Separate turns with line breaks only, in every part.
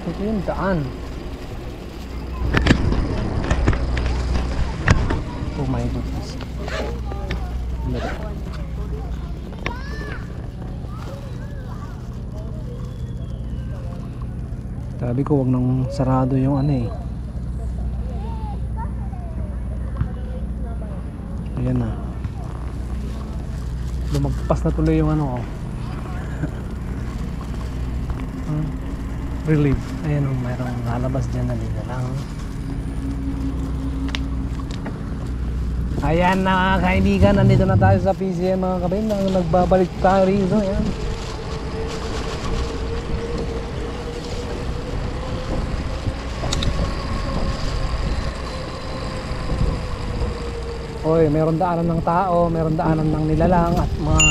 Ito yung daan. Oh my goodness. Sabi ko wag nang sarado yung ano eh. Ayan na. Lumagpas na tuloy yung ano ko. Relief. Ayan o, mayroong lalabas dyan na nila lang. Ayan na mga kaibigan, nandito na tayo sa PCM mga kabindang. Nagbabalik tayo rito. Ayan. Oy, meron daanan ng tao, meron daanan ng nilalang at mga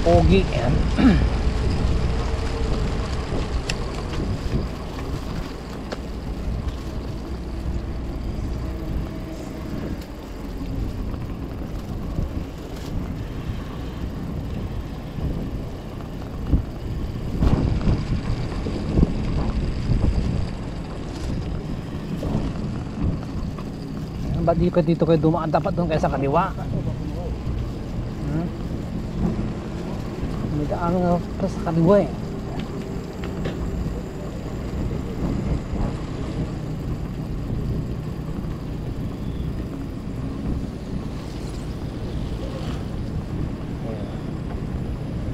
pogi. Ayan. Ba't dito kayo dumaan? Dapat doon kayo sa kaliwa. May daan nga sa kaliwa eh.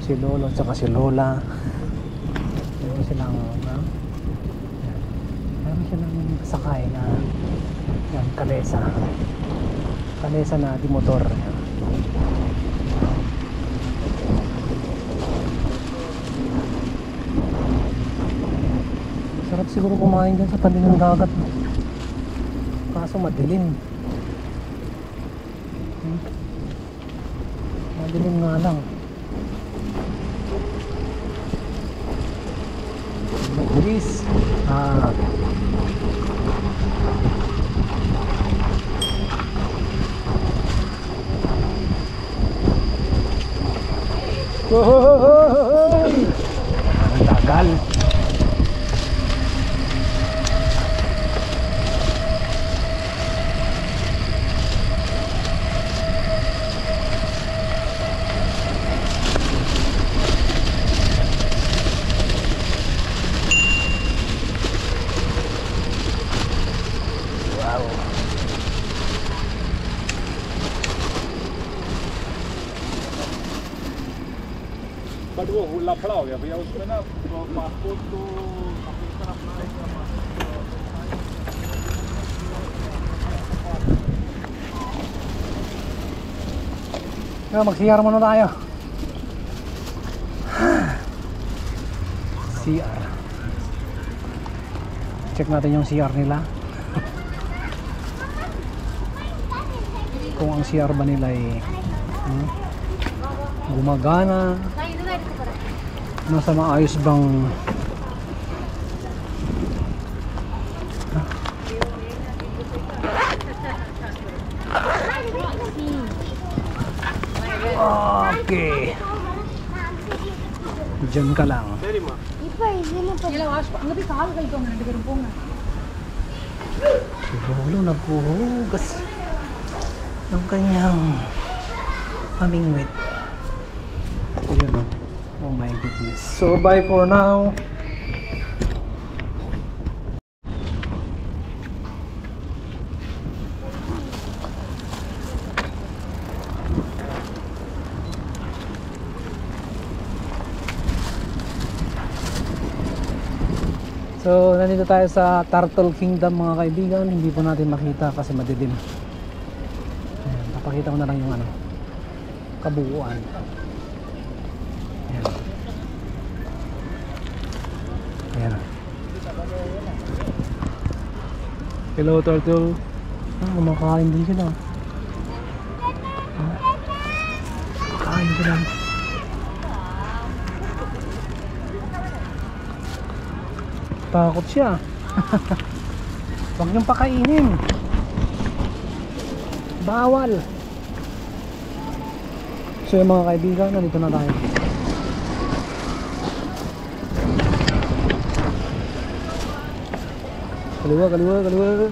Si Lolo at saka si Lola. Meron silang sakay na yan, kalesa na di motor. Sarap siguro kumain dyan sa tabi ng dagat, kaso madilim. Madilim nga lang. Mabilis. Ang tagal. Wow.
But वो लफड़ा हो गया भैया उसमें ना पासपोर्ट तो अपना
Mag-CR muna tayo. CR. Check natin yung CR nila. Kung ang CR ba nila ay gumagana, nasa maayos bang okay. Diyan ka lang. Si Lolo naghuhugas ng kanyang pamingwit. Ayan o. Oh my goodness. So bye for now. So nandito tayo sa Turtle Kingdom mga kaibigan. Hindi po natin makita kasi madilim. Ayan, papakita ko na lang yung ano, kabuuan. Ayan. Ayan. Hello turtle. Kumakain din sila. Kumakain sila. Takot siya. Huwag niyong pakainin. Bawal. So yung mga kaibigan, nandito na tayo. Kaliwa, kaliwa, kaliwa.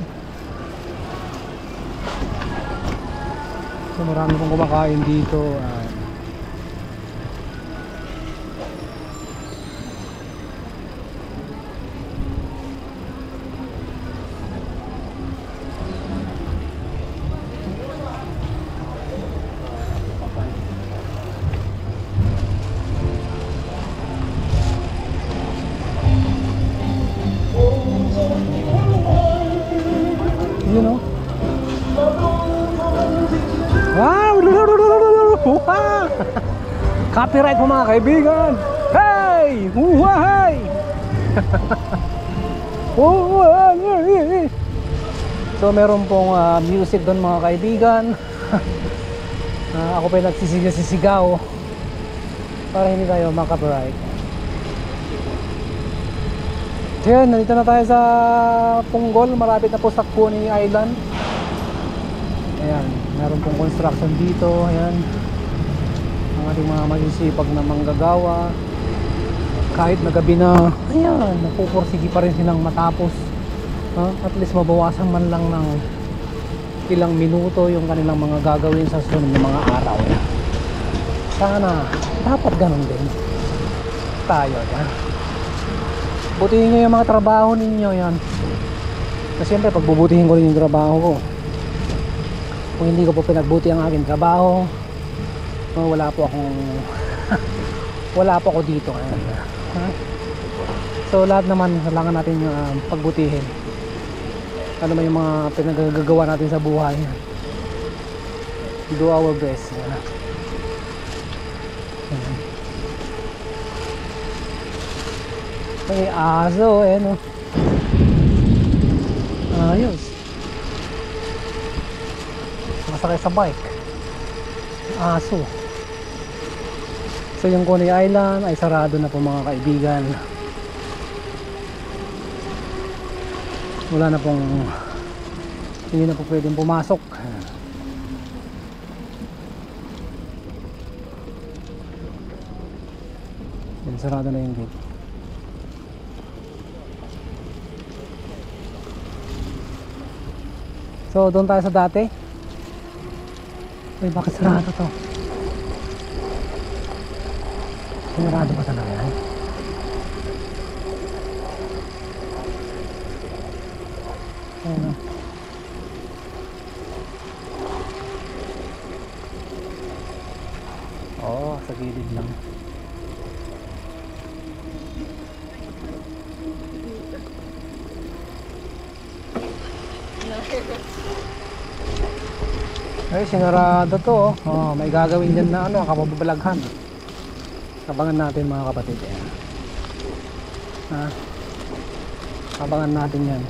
So marami pong kumakain dito. You know? Wow! Wow! Copyright po mga kaibigan! Hey! Huway! So meron pong music doon mga kaibigan. Ako pa yung nagsisigaw para hindi tayo makapiright. So yan, nandito na tayo sa Punggol. Malapit na po sa Coney Island. Ayan, meron pong construction dito. Ayan, ang ating mga masisipag na manggagawa. Kahit na gabi na, ayan, napupursigi pa rin silang matapos. At least mabawasan man lang ng ilang minuto yung kanilang mga gagawin sa sunod na mga araw. Sana dapat ganun din tayo. Yan, butihin nyo yung mga trabaho ninyo. Yan, kasi siyempre pagbubutihin ko rin yung trabaho ko. Kung hindi ko po pinagbuti ang aking trabaho, wala po akong wala po ako dito. So lahat naman kailangan natin pagbutihin. Ano man yung mga pinagagawa natin sa buhay, do our best. May aso no? Ayos, masakay sa bike, aso. So yung Coney Island ay sarado na po mga kaibigan. Wala na pong, hindi na po pwedeng pumasok. Yan, sarado na yung gate. So doon tayo sa dati. Uy, bakit sarado to? Sarado ba talaga yan? Ayun. Oh, sa gilid lang. Ay, sinarado to. Oh, may gagawin dyan na ano, kapababalaghan. Abangan natin mga kapatid. Abangan natin yan.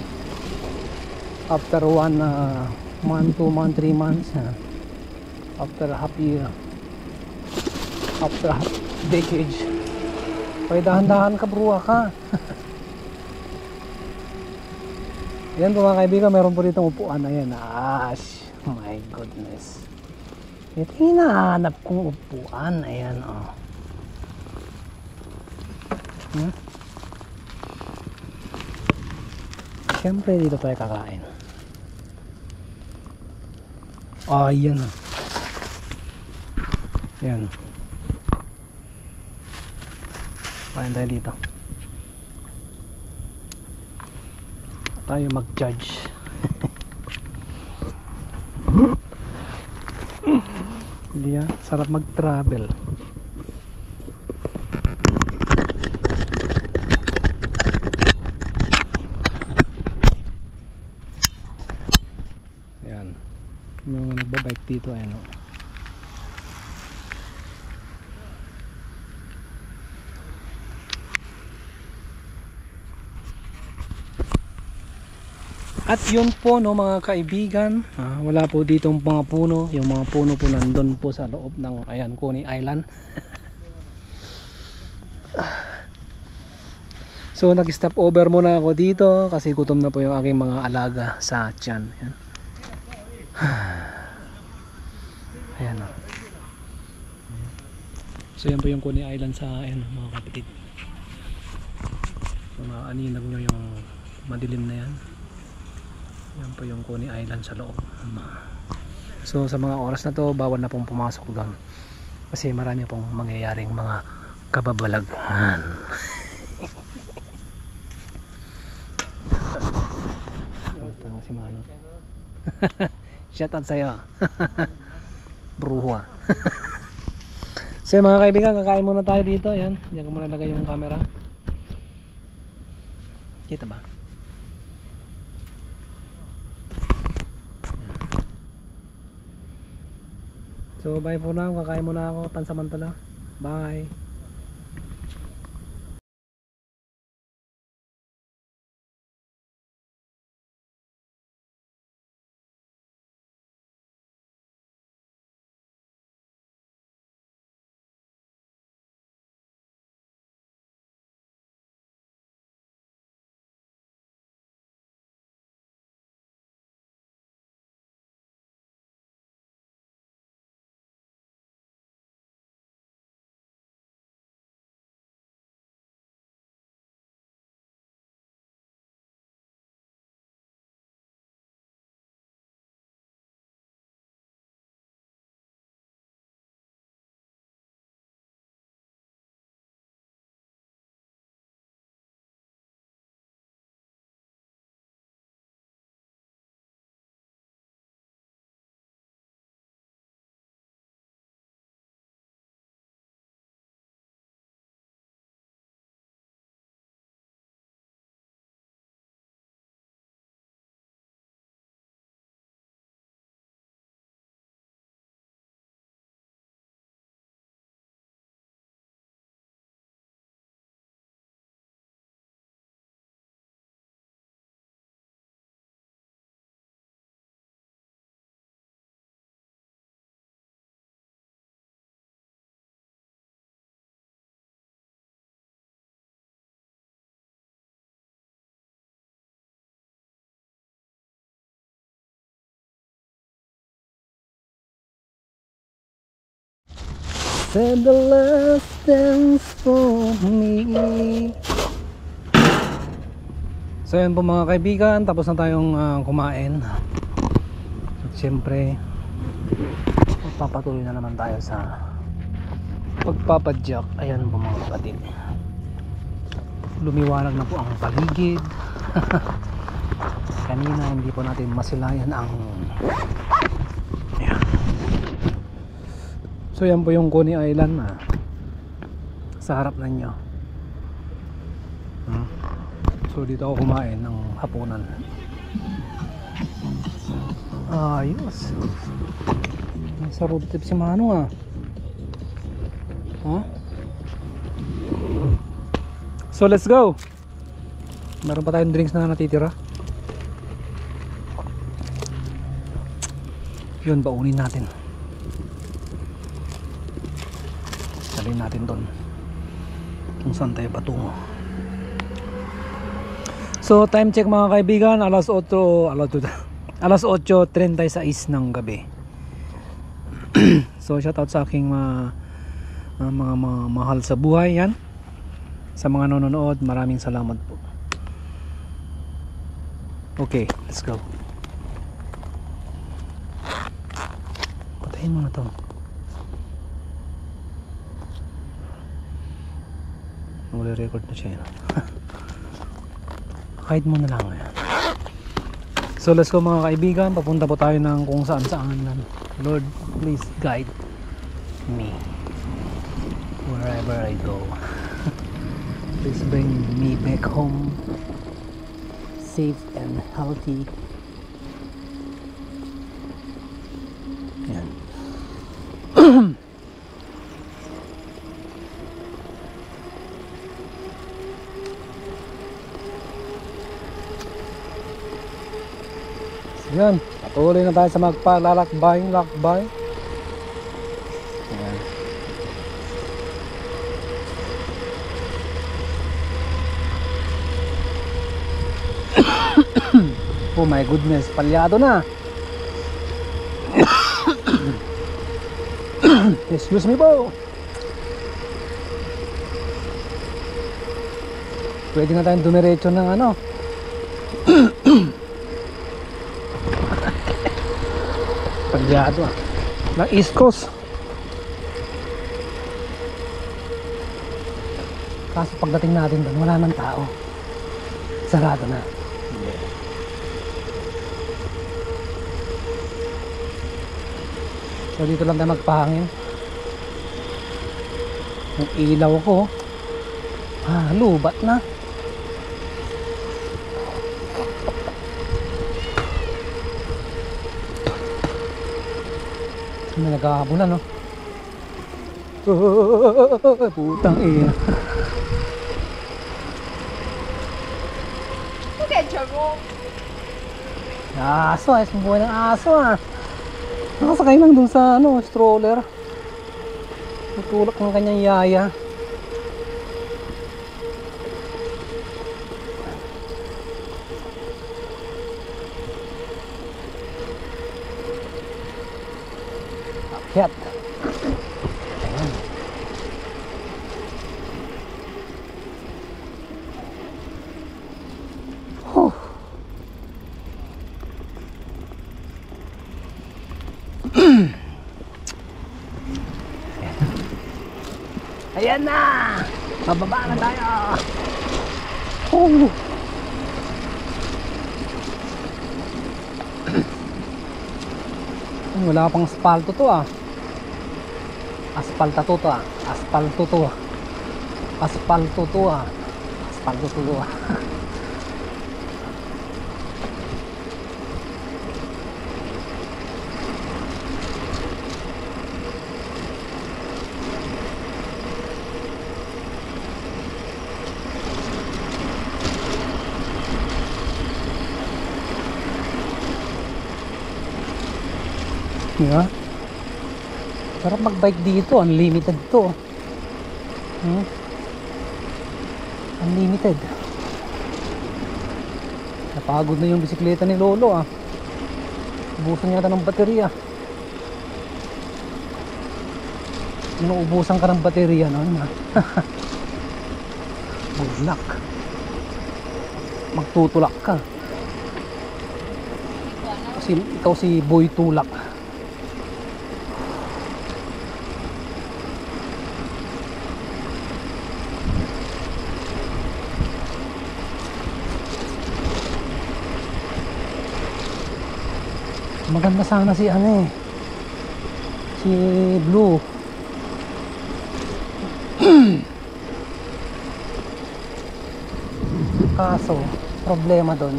After 1 month, 2 months, 3 months, after half year, after half decade. Pwede dahan-dahan ka, bruwa ka. Yan po mga kaibigan, meron po ditong upuan. Ayan, my goodness. Ito yung hinahanap kong upuan. Ayan, oh. Siyempre dito tayo kakain. Ayan. Ayan. Kain tayo dito. Tayo mag-judge. Hindi sarap mag-travel. Ayan. May mga nagbabike dito. Ayan. At yun po no mga kaibigan, wala po ditong mga puno. Yung mga puno po nandun po sa loob ng ayan, Coney Island. So nag-stop over muna ako dito kasi gutom na po yung aking mga alaga sa tiyan. Ayan. Ayan o. So yan po yung Coney Island sa ayan, mga kapatid. So maaninag nyo yung madilim na yan. Yan po yung Coney Island sa loob. So sa mga oras na to, bawal na pong pumasok doon kasi marami pong mangyayaring mga kababalaghan. Si Mano. Shout out sa'yo. Bruha. So mga kaibigan, kakain muna tayo dito. Yan, diyan ko muna lagay yung camera. Kita ba? So bye for now, kakain muna ako pansamantala. Bye. Said the last dance for me. So yun po mga kaibigan, tapos na tayong kumain. At syempre magpapatuloy na naman tayo sa pagpapadyak. Ayan po mga kapatid, lumiwanag na po ang paligid. Kanina hindi po natin masilayan ang so yan po yung Coney Island sa harap na nyo. So dito ako kumain ng hapunan. Ayos. Nasa road trip si Mano So let's go. Meron pa tayong drinks na natitira. Yun, baunin natin. Salin natin doon kung saan tayo patungo. So time check mga kaibigan, alas 8:36 ng gabi. So shout out sa aking mga mahal sa buhay yan. Sa mga nanonood, maraming salamat po. Okay, let's go. Patayin mo na to. Nag-record na siya. Kahit mo na lang yan. So let's go mga kaibigan. Papunta po tayo ng kung saan saan. Lord, please guide me wherever I go. Please bring me back home safe and healthy. Yan. Yan, patuloy na tayo sa magpalalakbay. Ayan. Oh my goodness, palyado na. Excuse me po. Pwede na tayong dumiretso ng Pagyado ng East Coast. Kaso pagdating natin doon, wala nang tao. Sarado na. So dito lang tayo magpahangin. Yung ilaw ko, lubat na. May nagkakabulan, no? Putang ina. Aso, ayos mo buhay ng aso, ah. Nakasakay lang dun sa stroller. Tutulak ng kanyang yaya. Akyat. Ayan. Huh. Ayan na! Bababa na tayo! Oh. Wala pang aspalto to, ah. Aspalto to, ah. Aspalto to, ah. Aspalto to, ah. Aspalto to, ah. Diba? Sarap magbike dito, unlimited to. Unlimited. Napagod na yung bisikleta ni Lolo, ah. Ubusan yata ng baterya. Inuubusan ka ng baterya, no? Bulak. Magtutulak ka. Kasi ikaw si Boy Tulak. Maganda sana si si Blue. Kaso problema doon,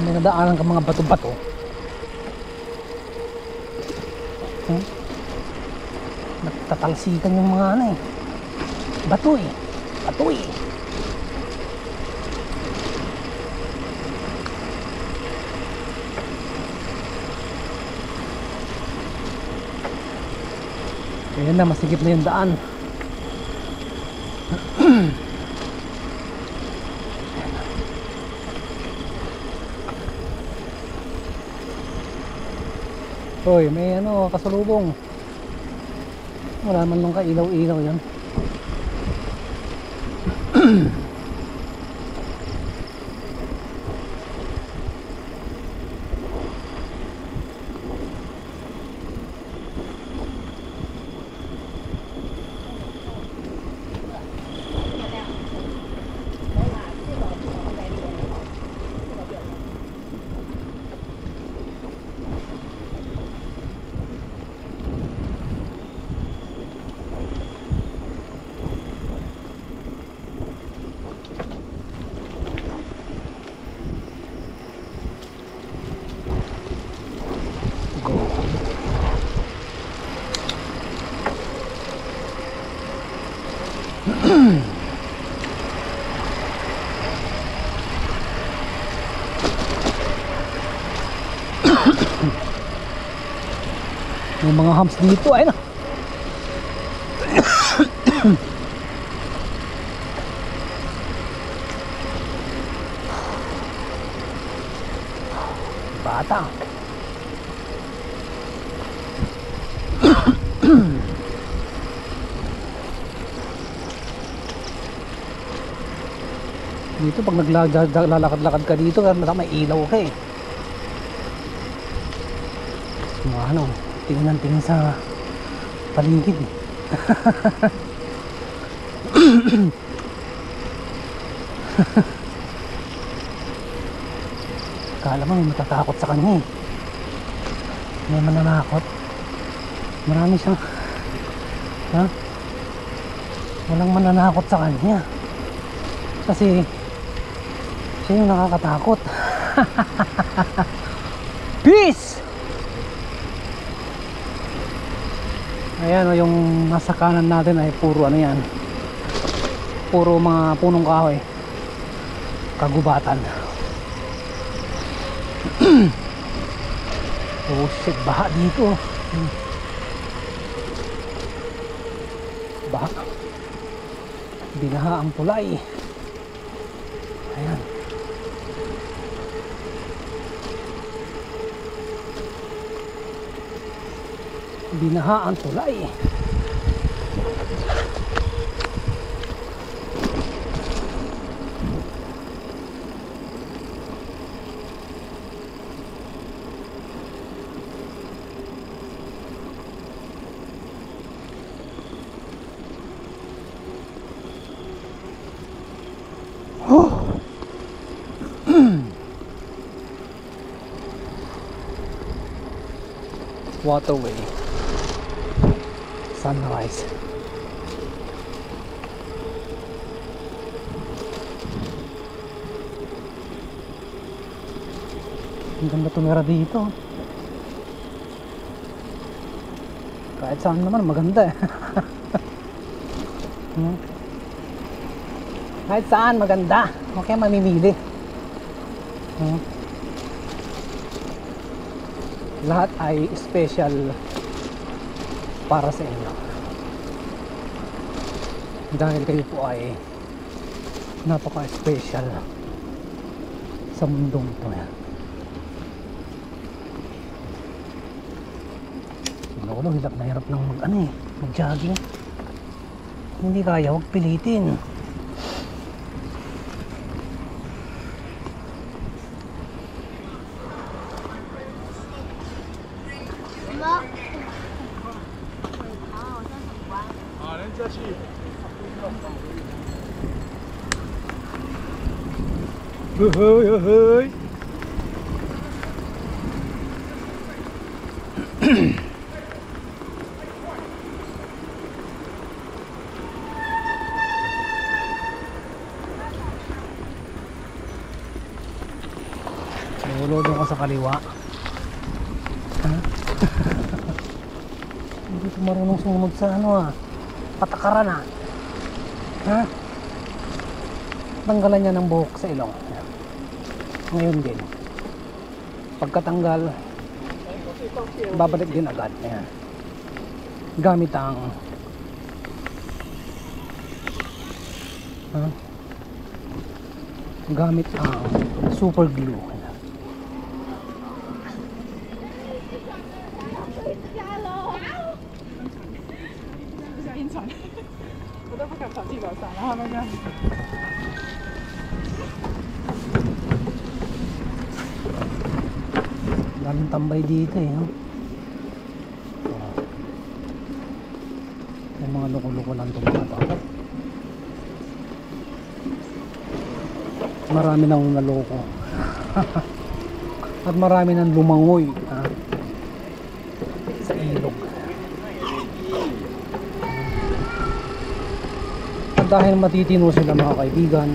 may nadaanan ka mga bato-bato. Nagtatalsikan yung mga bato, bato. Ayan na, masigip na yung daan. Hoy, may kasalubong. Wala man nung kailaw-ilaw yan. May mga humps dito, ayun na. Bata. Dito pag naglalakad-lakad ka dito, may ilaw ka eh. Mga ano, tingin sa paligid eh. Kala mo may matatakot sa kanya eh. May mananakot. Marami siyang walang mananakot sa kanya. Kasi siya yung nakakatakot. Peace! Ayan o, yung nasa kanan natin ay puro ano yan, puro mga punong kahoy, kagubatan. Oh shit, baha dito. Baha, binaha ang tulay. Ayan. Binaha ang tulay. Waterway, sunrise. Ang ganda tumira dito. Kahit saan naman maganda eh. Kahit saan maganda. Okay, mamimili. Lahat ay special para sa inyo. Dahil kayo po ay napaka-special sa mundong ito. Lolo, hirap na hirap ng mag-jogging. Hindi kaya, huwag pilitin. Hoy. Nulod ako sa kaliwa. Hindi ko marunong sumunod sa patakaran Tanggalan niya ng buhok sa ilong. Ngayon din, pagkatanggal, babalik din agad. Ayan. Gamit ang super glue. Ayan. Daming tambay dito eh. Yung mga loko-loko lang tumatawag. Marami nang naloko. At marami nang lumangoy sa ilog. At dahil matitino sila mga kaibigan,